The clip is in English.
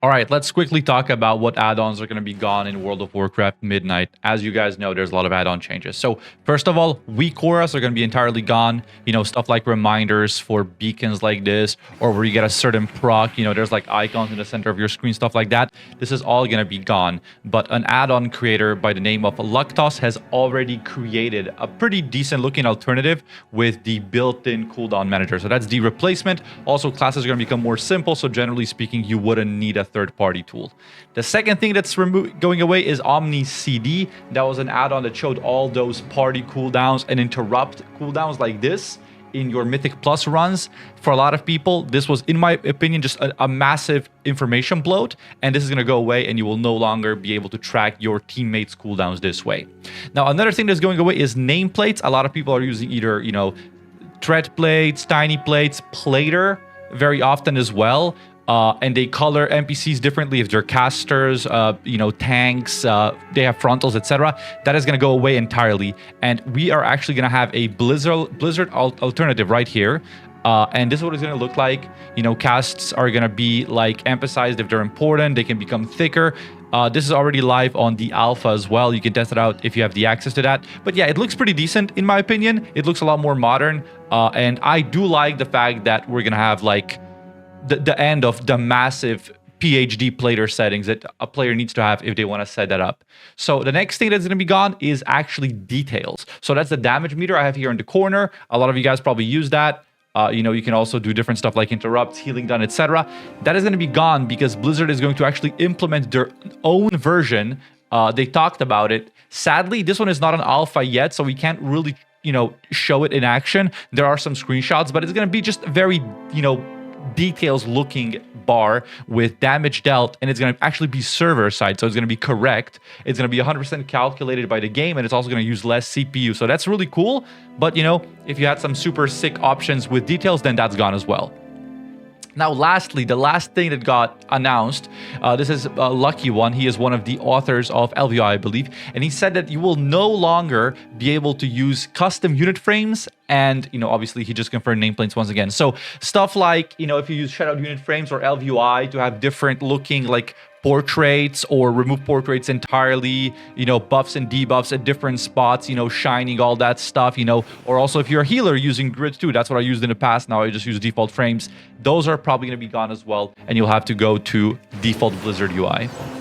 All right, let's quickly talk about what add-ons are going to be gone in World of Warcraft Midnight. As you guys know, there's a lot of add-on changes. So first of all, weak auras are going to be entirely gone. You know, stuff like reminders for beacons like this, or where you get a certain proc, you know, there's like icons in the center of your screen, stuff like that. This is all going to be gone. But an add-on creator by the name of Luctos has already created a pretty decent looking alternative with the built-in cooldown manager. So that's the replacement. Also, classes are going to become more simple. So generally speaking, you wouldn't need a third-party tool. The second thing that's going away is OmniCD. That was an add-on that showed all those party cooldowns and interrupt cooldowns like this in your Mythic Plus runs. For a lot of people, this was, in my opinion, just a massive information bloat, and this is going to go away, and you will no longer be able to track your teammates' cooldowns this way. Now, another thing that's going away is nameplates. A lot of people are using either, you know, thread plates, tiny plates, plater very often as well. And they color NPCs differently if they're casters, you know, tanks, they have frontals, etc. That is going to go away entirely. And we are actually going to have a Blizzard alternative right here. And this is what it's going to look like. You know, casts are going to be like emphasized if they're important. They can become thicker. This is already live on the alpha as well. You can test it out if you have the access to that. But yeah, it looks pretty decent in my opinion. It looks a lot more modern. And I do like the fact that we're going to have like the end of the massive PhD plater settings that a player needs to have if they want to set that up. So the next thing that's going to be gone is actually details. So that's the damage meter I have here in the corner. A lot of you guys probably use that. You know, you can also do different stuff like interrupts, healing done, etc. That is going to be gone because Blizzard is going to actually implement their own version. They talked about it. Sadly, this one is not an alpha yet, so we can't really, you know, show it in action. There are some screenshots, but it's going to be just very, you know, details looking bar with damage dealt, and it's going to actually be server side, so it's going to be correct. It's going to be 100% calculated by the game, and it's also going to use less CPU, so that's really cool. But you know, if you had some super sick options with details, then that's gone as well. Now, lastly, the last thing that got announced, this is a lucky one. He is one of the authors of LVI, I believe, and he said that you will no longer be able to use custom unit frames. And, you know, obviously he just confirmed nameplates once again. So stuff like, you know, if you use shadowed unit frames or LVI to have different looking like portraits or remove portraits entirely, you know, buffs and debuffs at different spots, you know, shining, all that stuff, you know, or also if you're a healer using grids too, that's what I used in the past. Now I just use default frames. Those are probably going to be gone as well. And you'll have to go to default Blizzard UI.